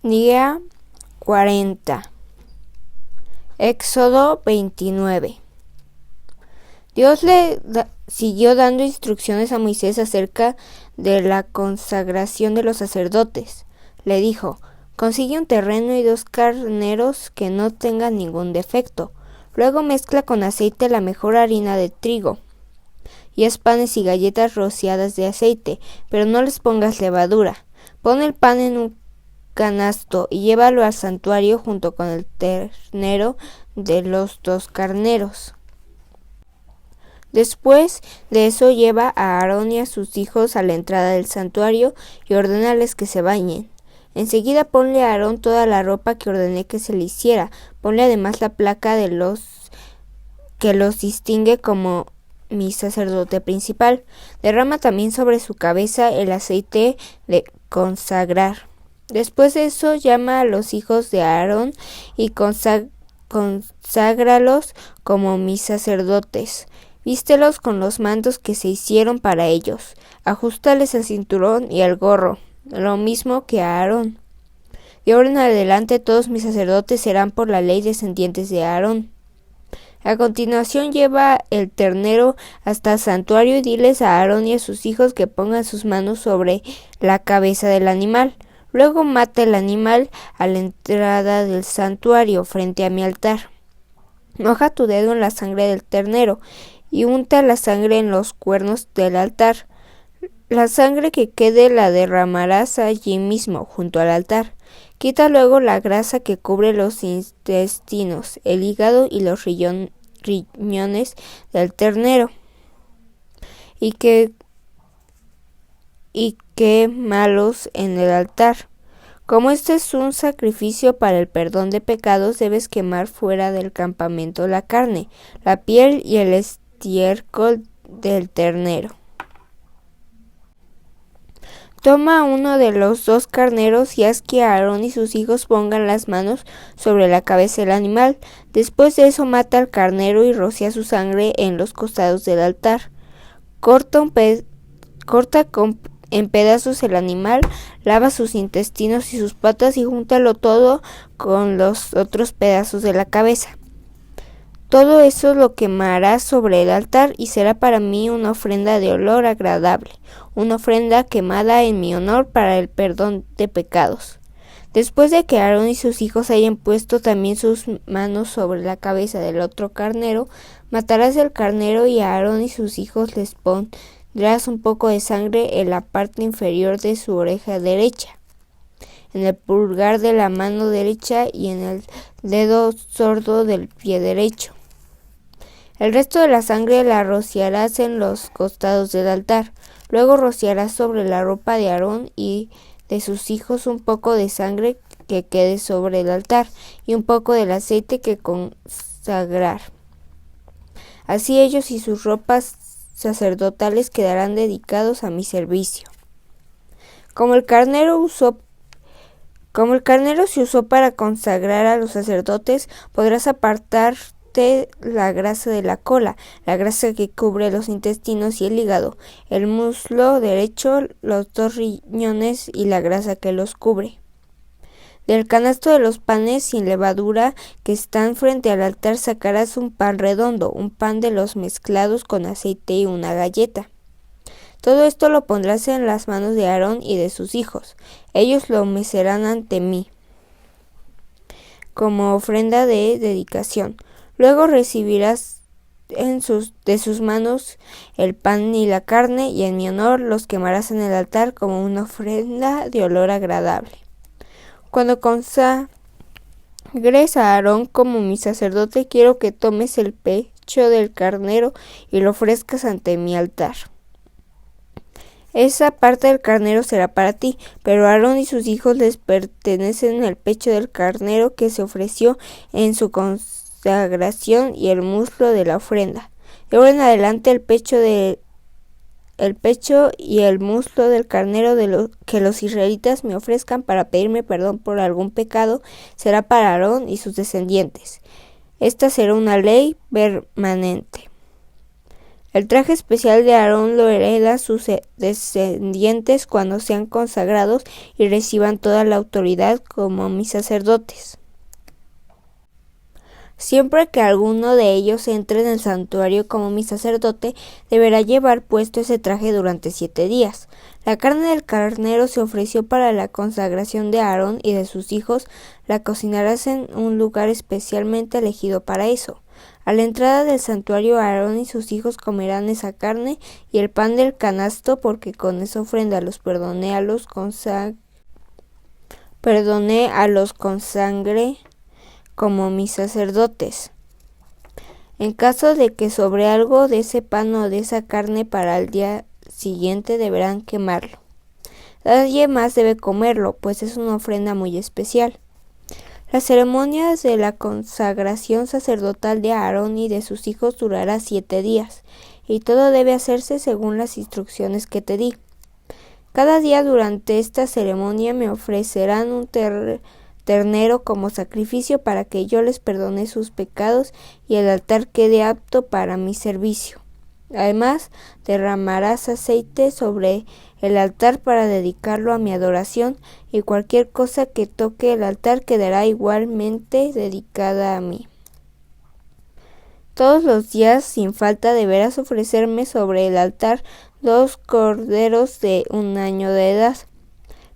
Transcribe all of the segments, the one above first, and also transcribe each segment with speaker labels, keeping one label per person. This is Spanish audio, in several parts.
Speaker 1: Día 40. Éxodo 29. Dios siguió dando instrucciones a Moisés acerca de la consagración de los sacerdotes. Le dijo: consigue un terreno y 2 carneros que no tengan ningún defecto. Luego mezcla con aceite la mejor harina de trigo, y haz panes y galletas rociadas de aceite, pero no les pongas levadura. Pon el pan en un canasto y llévalo al santuario junto con el ternero de los 2 carneros. Después de eso, lleva a Aarón y a sus hijos a la entrada del santuario y ordénales que se bañen. Enseguida ponle a Aarón toda la ropa que ordené que se le hiciera. Ponle además la placa que los distingue como mi sacerdote principal. Derrama también sobre su cabeza el aceite de consagrar. Después de eso, llama a los hijos de Aarón y conságralos como mis sacerdotes. Vístelos con los mantos que se hicieron para ellos. Ajústales el cinturón y el gorro, lo mismo que a Aarón. De ahora en adelante todos mis sacerdotes serán por la ley descendientes de Aarón. A continuación, lleva el ternero hasta el santuario y diles a Aarón y a sus hijos que pongan sus manos sobre la cabeza del animal. Luego mata el animal a la entrada del santuario frente a mi altar. Moja tu dedo en la sangre del ternero y unta la sangre en los cuernos del altar. La sangre que quede la derramarás allí mismo, junto al altar. Quita luego la grasa que cubre los intestinos, el hígado y los riñones del ternero. Y quémalos en el altar. Como este es un sacrificio para el perdón de pecados, debes quemar fuera del campamento la carne, la piel y el estiércol del ternero. Toma uno de los 2 carneros y haz que Aarón y sus hijos pongan las manos sobre la cabeza del animal. Después de eso, mata al carnero y rocía su sangre en los costados del altar. Corta en pedazos el animal, lava sus intestinos y sus patas y júntalo todo con los otros pedazos de la cabeza. Todo eso lo quemarás sobre el altar y será para mí una ofrenda de olor agradable, una ofrenda quemada en mi honor para el perdón de pecados. Después de que Aarón y sus hijos hayan puesto también sus manos sobre la cabeza del otro carnero, matarás el carnero y a Aarón y sus hijos les pondrás un poco de sangre en la parte inferior de su oreja derecha, en el pulgar de la mano derecha y en el dedo sordo del pie derecho. El resto de la sangre la rociarás en los costados del altar. Luego rociarás sobre la ropa de Aarón y de sus hijos un poco de sangre que quede sobre el altar y un poco del aceite que consagrar. Así ellos y sus ropas sacerdotales quedarán dedicados a mi servicio. Como el carnero se usó para consagrar a los sacerdotes, podrás apartarte la grasa de la cola, la grasa que cubre los intestinos y el hígado, el muslo derecho, los 2 riñones y la grasa que los cubre. Del canasto de los panes sin levadura que están frente al altar sacarás un pan redondo, un pan de los mezclados con aceite y una galleta. Todo esto lo pondrás en las manos de Aarón y de sus hijos. Ellos lo mecerán ante mí como ofrenda de dedicación. Luego recibirás de sus manos el pan y la carne, y en mi honor los quemarás en el altar como una ofrenda de olor agradable. Cuando consagres a Aarón como mi sacerdote, quiero que tomes el pecho del carnero y lo ofrezcas ante mi altar. Esa parte del carnero será para ti, pero a Aarón y sus hijos les pertenecen el pecho del carnero que se ofreció en su consagración y el muslo de la ofrenda. De ahora en adelante el pecho y el muslo del carnero que los israelitas me ofrezcan para pedirme perdón por algún pecado será para Aarón y sus descendientes. Esta será una ley permanente. El traje especial de Aarón lo heredan sus descendientes cuando sean consagrados y reciban toda la autoridad como mis sacerdotes. Siempre que alguno de ellos entre en el santuario como mi sacerdote, deberá llevar puesto ese traje durante 7 días. La carne del carnero se ofreció para la consagración de Aarón y de sus hijos, la cocinarás en un lugar especialmente elegido para eso. A la entrada del santuario, Aarón y sus hijos comerán esa carne y el pan del canasto, porque con esa ofrenda los perdoné a los con sangre como mis sacerdotes. En caso de que sobre algo de ese pan o de esa carne para el día siguiente, deberán quemarlo. Nadie más debe comerlo, pues es una ofrenda muy especial. Las ceremonias de la consagración sacerdotal de Aarón y de sus hijos durará 7 días, y todo debe hacerse según las instrucciones que te di. Cada día durante esta ceremonia me ofrecerán un ternero como sacrificio para que yo les perdone sus pecados y el altar quede apto para mi servicio. Además, derramarás aceite sobre el altar para dedicarlo a mi adoración, y cualquier cosa que toque el altar quedará igualmente dedicada a mí. Todos los días, sin falta, deberás ofrecerme sobre el altar 2 corderos de 1 año de edad.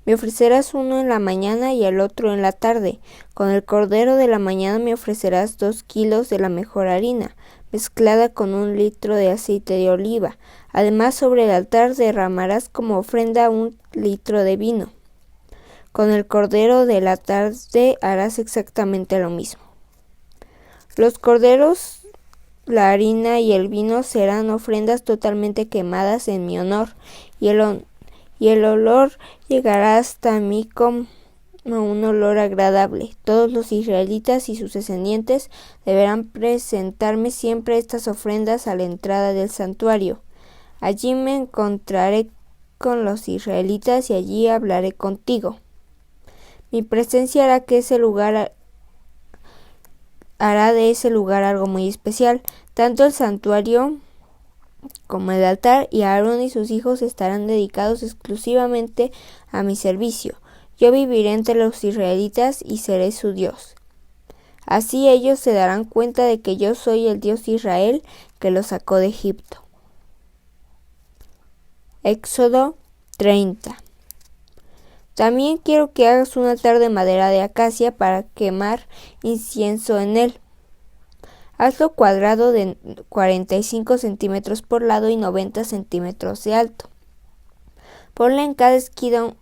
Speaker 1: Me ofrecerás uno en la mañana y el otro en la tarde. Con el cordero de la mañana me ofrecerás 2 kilos de la mejor harina, mezclada con 1 litro de aceite de oliva. Además, sobre el altar derramarás como ofrenda 1 litro de vino. Con el cordero de la tarde harás exactamente lo mismo. Los corderos, la harina y el vino serán ofrendas totalmente quemadas en mi honor, y el olor llegará hasta mí como un olor agradable. Todos los israelitas y sus descendientes deberán presentarme siempre estas ofrendas a la entrada del santuario. Allí me encontraré con los israelitas y allí hablaré contigo. Mi presencia hará de ese lugar algo muy especial. Tanto el santuario como el altar y Aarón y sus hijos estarán dedicados exclusivamente a mi servicio. Yo viviré entre los israelitas y seré su Dios. Así ellos se darán cuenta de que yo soy el Dios de Israel que los sacó de Egipto. Éxodo 30. También quiero que hagas un altar de madera de acacia para quemar incienso en él. Hazlo cuadrado de 45 centímetros por lado y 90 centímetros de alto. Ponle en cada esquina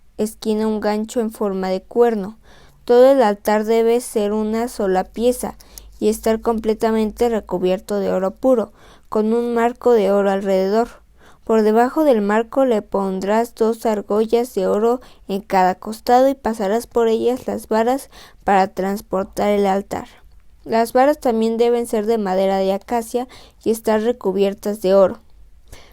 Speaker 1: un gancho en forma de cuerno. Todo el altar debe ser una sola pieza y estar completamente recubierto de oro puro, con un marco de oro alrededor. Por debajo del marco le pondrás 2 argollas de oro en cada costado y pasarás por ellas las varas para transportar el altar. Las varas también deben ser de madera de acacia y estar recubiertas de oro.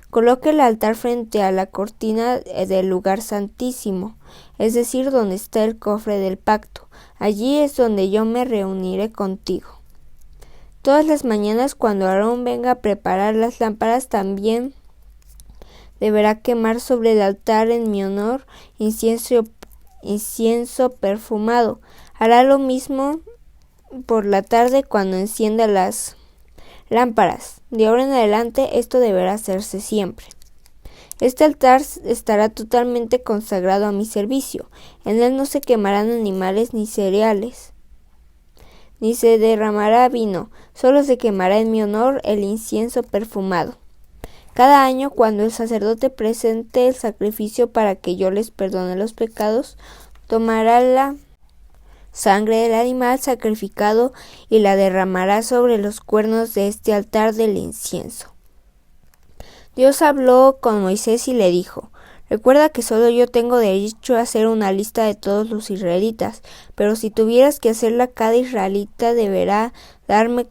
Speaker 1: Coloque el altar frente a la cortina del lugar santísimo, es decir, donde está el cofre del pacto. Allí es donde yo me reuniré contigo. Todas las mañanas, cuando Aarón venga a preparar las lámparas, también deberá quemar sobre el altar en mi honor incienso perfumado. Hará lo mismo por la tarde cuando encienda las lámparas. De ahora en adelante esto deberá hacerse siempre. Este altar estará totalmente consagrado a mi servicio. En él no se quemarán animales ni cereales, ni se derramará vino. Solo se quemará en mi honor el incienso perfumado. Cada año, cuando el sacerdote presente el sacrificio para que yo les perdone los pecados, tomará la sangre del animal sacrificado y la derramará sobre los cuernos de este altar del incienso. Dios habló con Moisés y le dijo: recuerda que solo yo tengo derecho a hacer una lista de todos los israelitas, pero si tuvieras que hacerla, cada israelita deberá darme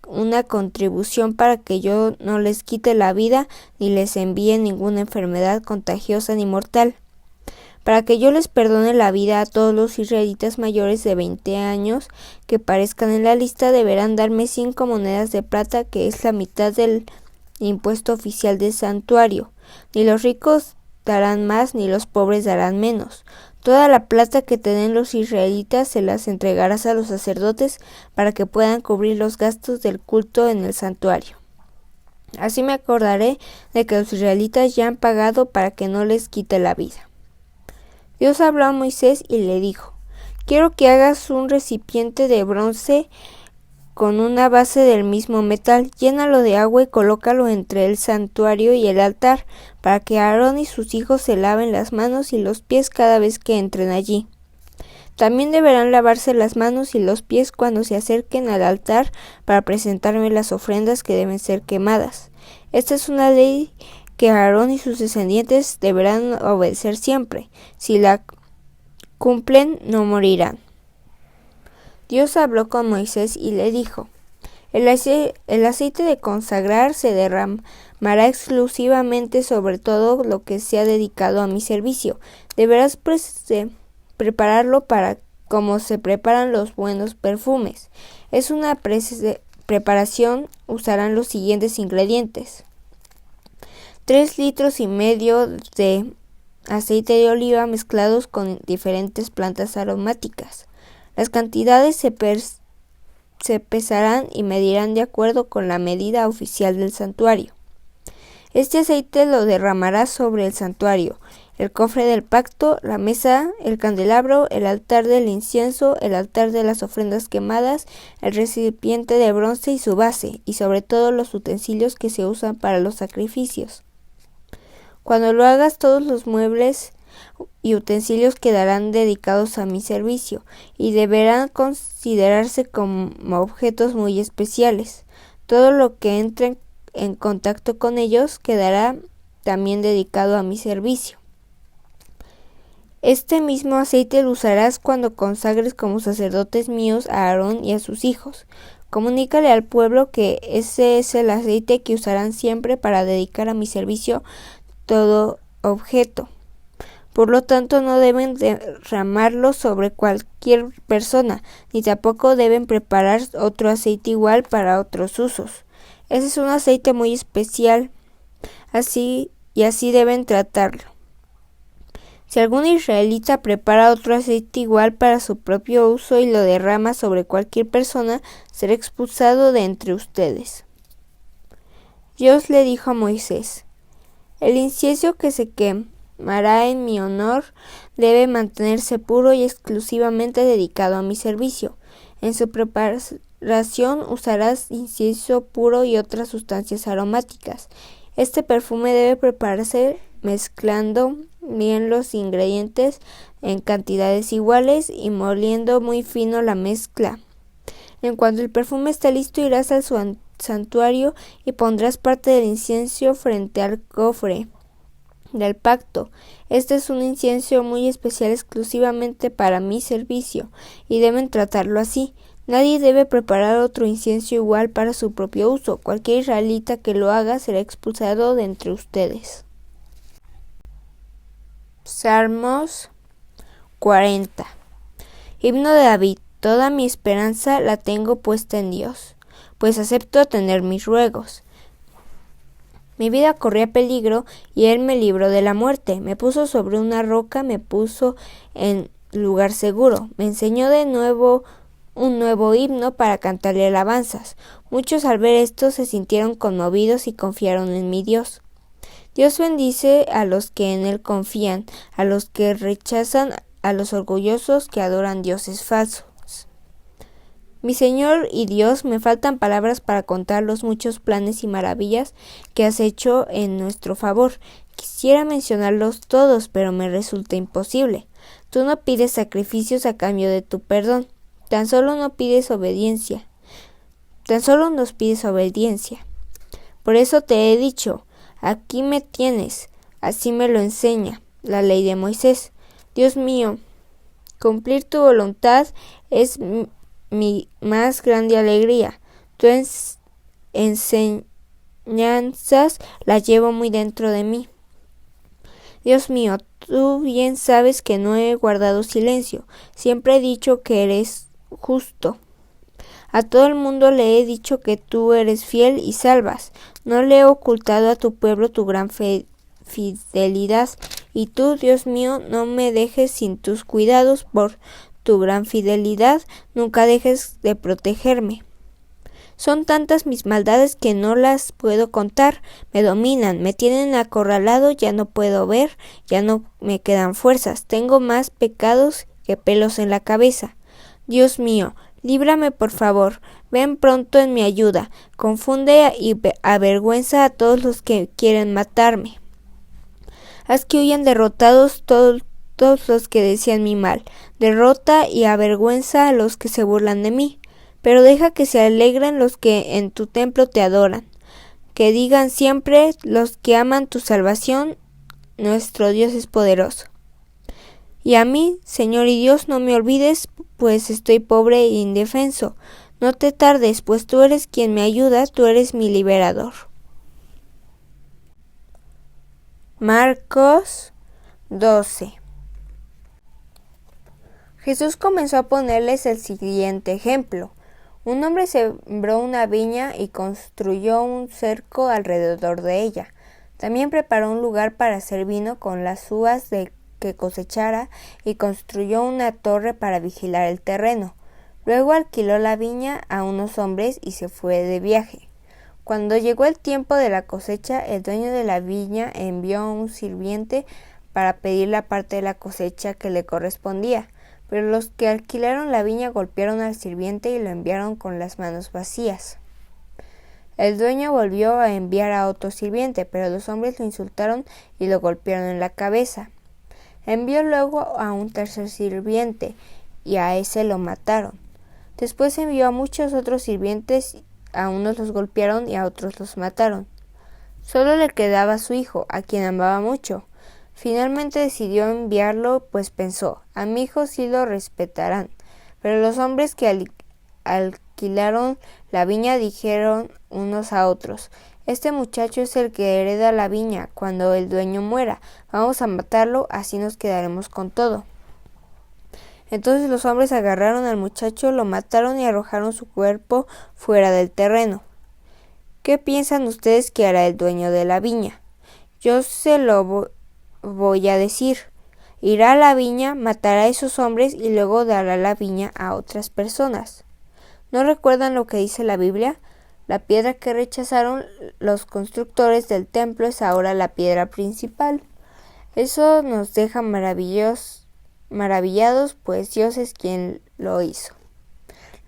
Speaker 1: una contribución para que yo no les quite la vida ni les envíe ninguna enfermedad contagiosa ni mortal. Para que yo les perdone la vida a todos los israelitas mayores de 20 años que parezcan en la lista, deberán darme 5 monedas de plata, que es la mitad del impuesto oficial del santuario. Ni los ricos darán más, ni los pobres darán menos. Toda la plata que te den los israelitas se las entregarás a los sacerdotes para que puedan cubrir los gastos del culto en el santuario. Así me acordaré de que los israelitas ya han pagado para que no les quite la vida. Dios habló a Moisés y le dijo: quiero que hagas un recipiente de bronce con una base del mismo metal, llénalo de agua y colócalo entre el santuario y el altar, para que Aarón y sus hijos se laven las manos y los pies cada vez que entren allí. También deberán lavarse las manos y los pies cuando se acerquen al altar para presentarme las ofrendas que deben ser quemadas. Esta es una ley que Aarón y sus descendientes deberán obedecer siempre. Si la cumplen, no morirán. Dios habló con Moisés y le dijo: el aceite de consagrar se derramará exclusivamente sobre todo lo que sea dedicado a mi servicio. Deberás prepararlo como se preparan los buenos perfumes. Es una preparación. Usarán los siguientes ingredientes: 3,5 litros de aceite de oliva mezclados con diferentes plantas aromáticas. Las cantidades se pesarán y medirán de acuerdo con la medida oficial del santuario. Este aceite lo derramarás sobre el santuario, el cofre del pacto, la mesa, el candelabro, el altar del incienso, el altar de las ofrendas quemadas, el recipiente de bronce y su base, y sobre todo los utensilios que se usan para los sacrificios. Cuando lo hagas, todos los muebles y utensilios quedarán dedicados a mi servicio y deberán considerarse como objetos muy especiales. Todo lo que entre en contacto con ellos quedará también dedicado a mi servicio. Este mismo aceite lo usarás cuando consagres como sacerdotes míos a Aarón y a sus hijos. Comunícale al pueblo que ese es el aceite que usarán siempre para dedicar a mi servicio todo objeto. Por lo tanto, no deben derramarlo sobre cualquier persona, ni tampoco deben preparar otro aceite igual para otros usos. Ese es un aceite muy especial, así deben tratarlo. Si algún israelita prepara otro aceite igual para su propio uso y lo derrama sobre cualquier persona, será expulsado de entre ustedes. Dios le dijo a Moisés: el incienso que se quemará en mi honor debe mantenerse puro y exclusivamente dedicado a mi servicio. En su preparación usarás incienso puro y otras sustancias aromáticas. Este perfume debe prepararse mezclando bien los ingredientes en cantidades iguales y moliendo muy fino la mezcla. En cuanto el perfume esté listo, irás al santuario y pondrás parte del incienso frente al cofre del pacto. Este es un incienso muy especial exclusivamente para mi servicio y deben tratarlo así. Nadie debe preparar otro incienso igual para su propio uso. Cualquier israelita que lo haga será expulsado de entre ustedes. Salmos 40. Himno de David. Toda mi esperanza la tengo puesta en Dios, pues acepto tener mis ruegos. Mi vida corría peligro y Él me libró de la muerte. Me puso sobre una roca, me puso en lugar seguro. Me enseñó de nuevo un nuevo himno para cantarle alabanzas. Muchos al ver esto se sintieron conmovidos y confiaron en mi Dios. Dios bendice a los que en Él confían, a los que rechazan a los orgullosos que adoran dioses falsos. Mi Señor y Dios, me faltan palabras para contar los muchos planes y maravillas que has hecho en nuestro favor. Quisiera mencionarlos todos, pero me resulta imposible. Tú no pides sacrificios a cambio de tu perdón. Tan solo nos pides obediencia. Por eso te he dicho, aquí me tienes. Así me lo enseña la ley de Moisés. Dios mío, cumplir tu voluntad es mi más grande alegría. Tu enseñanzas las llevo muy dentro de mí. Dios mío, tú bien sabes que no he guardado silencio. Siempre he dicho que eres justo. A todo el mundo le he dicho que tú eres fiel y salvas. No le he ocultado a tu pueblo tu gran fidelidad. Y tú, Dios mío, no me dejes sin tus cuidados por tu gran fidelidad. Nunca dejes de protegerme. Son tantas mis maldades que no las puedo contar. Me dominan, me tienen acorralado, ya no puedo ver, ya no me quedan fuerzas. Tengo más pecados que pelos en la cabeza. Dios mío, líbrame por favor. Ven pronto en mi ayuda. Confunde y avergüenza a todos los que quieren matarme. Haz que huyan derrotados todos los que desean mi mal. Derrota y avergüenza a los que se burlan de mí. Pero deja que se alegren los que en tu templo te adoran. Que digan siempre los que aman tu salvación, nuestro Dios es poderoso. Y a mí, Señor y Dios, no me olvides, pues estoy pobre e indefenso. No te tardes, pues tú eres quien me ayuda, tú eres mi liberador. Marcos 12. Jesús comenzó a ponerles el siguiente ejemplo. Un hombre sembró una viña y construyó un cerco alrededor de ella. También preparó un lugar para hacer vino con las uvas que cosechara y construyó una torre para vigilar el terreno. Luego alquiló la viña a unos hombres y se fue de viaje. Cuando llegó el tiempo de la cosecha, el dueño de la viña envió a un sirviente para pedir la parte de la cosecha que le correspondía. Pero los que alquilaron la viña golpearon al sirviente y lo enviaron con las manos vacías. El dueño volvió a enviar a otro sirviente, pero los hombres lo insultaron y lo golpearon en la cabeza. Envió luego a un tercer sirviente, y a ese lo mataron. Después envió a muchos otros sirvientes, a unos los golpearon y a otros los mataron. Solo le quedaba su hijo, a quien amaba mucho. Finalmente decidió enviarlo, pues pensó, a mi hijo sí lo respetarán. Pero los hombres que alquilaron la viña dijeron unos a otros, este muchacho es el que hereda la viña cuando el dueño muera, vamos a matarlo, así nos quedaremos con todo. Entonces los hombres agarraron al muchacho, lo mataron y arrojaron su cuerpo fuera del terreno. ¿Qué piensan ustedes que hará el dueño de la viña? Yo se lo voy a decir. Irá a la viña, matará a esos hombres y luego dará la viña a otras personas. ¿No recuerdan lo que dice la Biblia? La piedra que rechazaron los constructores del templo es ahora la piedra principal. Eso nos deja maravillados, pues Dios es quien lo hizo.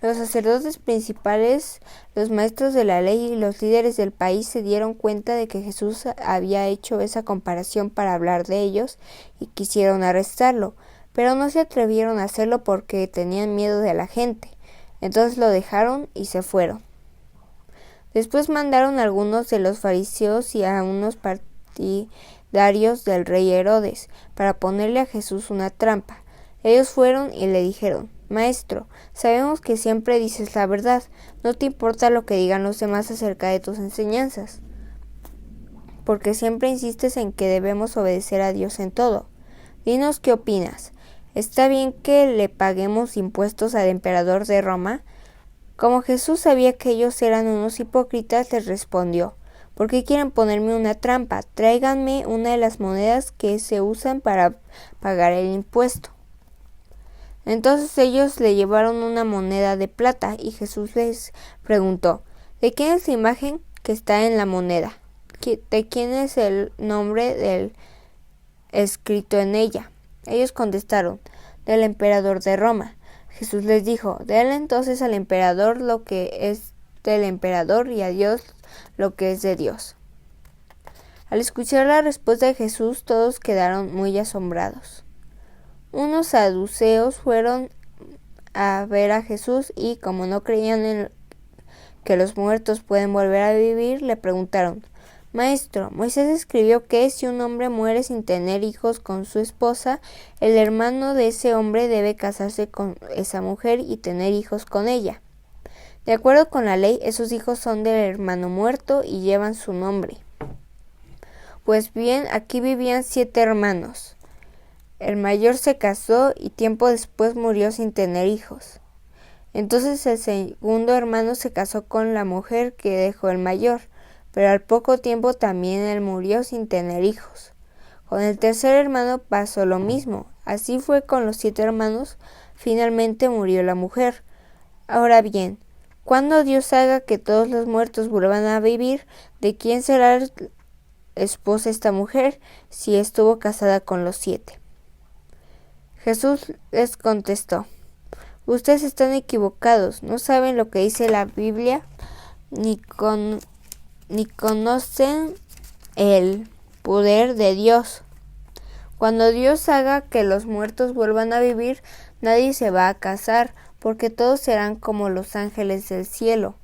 Speaker 1: Los sacerdotes principales, los maestros de la ley y los líderes del país se dieron cuenta de que Jesús había hecho esa comparación para hablar de ellos y quisieron arrestarlo, pero no se atrevieron a hacerlo porque tenían miedo de la gente. Entonces lo dejaron y se fueron. Después mandaron a algunos de los fariseos y a unos partidarios del rey Herodes para ponerle a Jesús una trampa. Ellos fueron y le dijeron, Maestro, sabemos que siempre dices la verdad, no te importa lo que digan los demás acerca de tus enseñanzas, porque siempre insistes en que debemos obedecer a Dios en todo. Dinos qué opinas. ¿Está bien que le paguemos impuestos al emperador de Roma? Como Jesús sabía que ellos eran unos hipócritas, les respondió, ¿por qué quieren ponerme una trampa? Tráiganme una de las monedas que se usan para pagar el impuesto. Entonces ellos le llevaron una moneda de plata y Jesús les preguntó, ¿de quién es la imagen que está en la moneda? ¿De quién es el nombre escrito en ella? Ellos contestaron, del emperador de Roma. Jesús les dijo, denle entonces al emperador lo que es del emperador y a Dios lo que es de Dios. Al escuchar la respuesta de Jesús, todos quedaron muy asombrados. Unos saduceos fueron a ver a Jesús y, como no creían en que los muertos pueden volver a vivir, le preguntaron, Maestro, Moisés escribió que si un hombre muere sin tener hijos con su esposa, el hermano de ese hombre debe casarse con esa mujer y tener hijos con ella. De acuerdo con la ley, esos hijos son del hermano muerto y llevan su nombre. Pues bien, aquí vivían 7 hermanos. El mayor se casó y tiempo después murió sin tener hijos. Entonces el segundo hermano se casó con la mujer que dejó el mayor, pero al poco tiempo también él murió sin tener hijos. Con el tercer hermano pasó lo mismo. Así fue con los 7 hermanos. Finalmente murió la mujer. Ahora bien, cuando Dios haga que todos los muertos vuelvan a vivir, ¿de quién será esposa esta mujer si estuvo casada con los 7? Jesús les contestó: ustedes están equivocados, no saben lo que dice la Biblia, ni conocen el poder de Dios. Cuando Dios haga que los muertos vuelvan a vivir, nadie se va a casar, porque todos serán como los ángeles del cielo.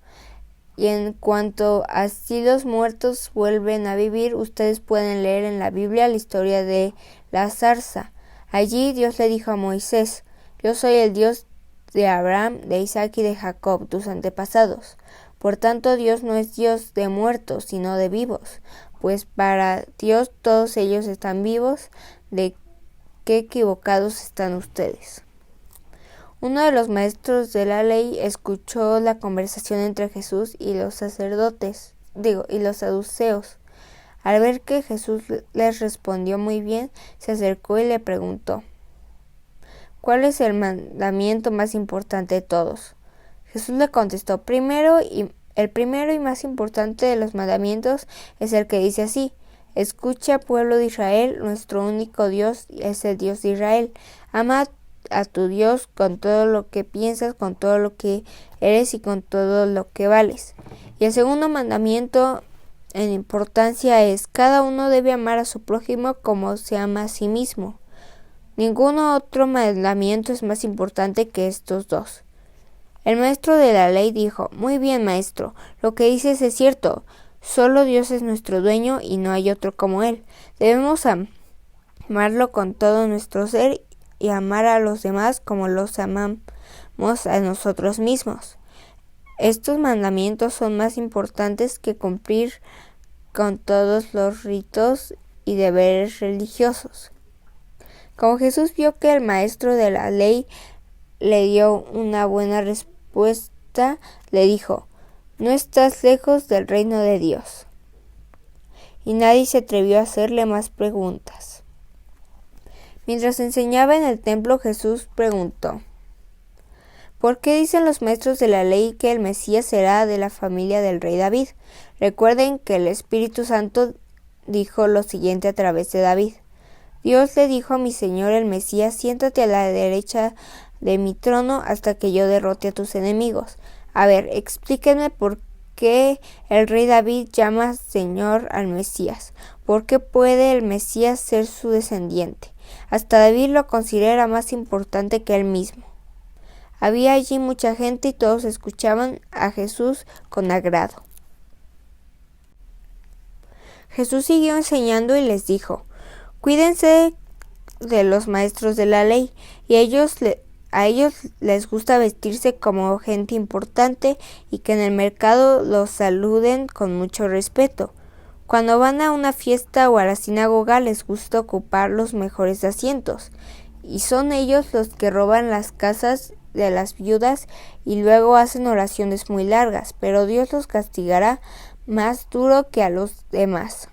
Speaker 1: Y en cuanto a si los muertos vuelven a vivir, ustedes pueden leer en la Biblia la historia de la zarza. Allí Dios le dijo a Moisés: yo soy el Dios de Abraham, de Isaac y de Jacob, tus antepasados. Por tanto, Dios no es Dios de muertos, sino de vivos, pues para Dios todos ellos están vivos. ¿De qué equivocados están ustedes? Uno de los maestros de la ley escuchó la conversación entre Jesús y los sacerdotes, y los saduceos. Al ver que Jesús les respondió muy bien, se acercó y le preguntó: ¿cuál es el mandamiento más importante de todos? Jesús le contestó: el primero y más importante de los mandamientos es el que dice así: escucha, pueblo de Israel, nuestro único Dios es el Dios de Israel. Ama a tu Dios con todo lo que piensas, con todo lo que eres y con todo lo que vales. Y el segundo mandamiento en importancia es: cada uno debe amar a su prójimo como se ama a sí mismo. Ningún otro mandamiento es más importante que estos dos. El maestro de la ley dijo: muy bien, maestro, lo que dices es cierto. Solo Dios es nuestro dueño y no hay otro como Él. Debemos amarlo con todo nuestro ser y amar a los demás como los amamos a nosotros mismos. Estos mandamientos son más importantes que cumplir con todos los ritos y deberes religiosos. Como Jesús vio que el maestro de la ley le dio una buena respuesta, le dijo: no estás lejos del reino de Dios. Y nadie se atrevió a hacerle más preguntas. Mientras enseñaba en el templo, Jesús preguntó: ¿por qué dicen los maestros de la ley que el Mesías será de la familia del rey David? Recuerden que el Espíritu Santo dijo lo siguiente a través de David: Dios le dijo a mi Señor el Mesías: siéntate a la derecha de mi trono hasta que yo derrote a tus enemigos. A ver, explíquenme por qué el rey David llama Señor al Mesías. ¿Por qué puede el Mesías ser su descendiente? Hasta David lo considera más importante que él mismo. Había allí mucha gente y todos escuchaban a Jesús con agrado. Jesús siguió enseñando y les dijo: cuídense de los maestros de la ley, y a ellos les gusta vestirse como gente importante y que en el mercado los saluden con mucho respeto. Cuando van a una fiesta o a la sinagoga les gusta ocupar los mejores asientos, y son ellos los que roban las casas de las viudas y luego hacen oraciones muy largas, pero Dios los castigará más duro que a los demás.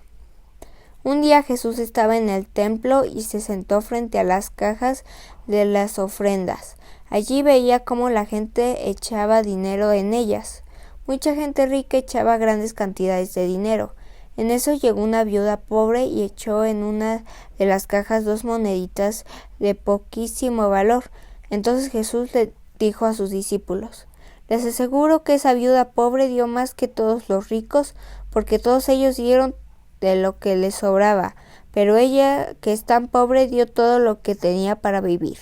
Speaker 1: Un día Jesús estaba en el templo y se sentó frente a las cajas de las ofrendas. Allí veía cómo la gente echaba dinero en ellas. Mucha gente rica echaba grandes cantidades de dinero. En eso llegó una viuda pobre y echó en una de las cajas 2 moneditas de poquísimo valor. Entonces Jesús le dijo a sus discípulos: les aseguro que esa viuda pobre dio más que todos los ricos, porque todos ellos dieron de lo que les sobraba, pero ella, que es tan pobre, dio todo lo que tenía para vivir.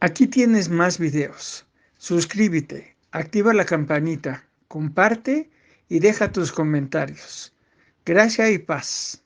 Speaker 2: Aquí tienes más videos. Suscríbete, activa la campanita, comparte y deja tus comentarios. Gracia y paz.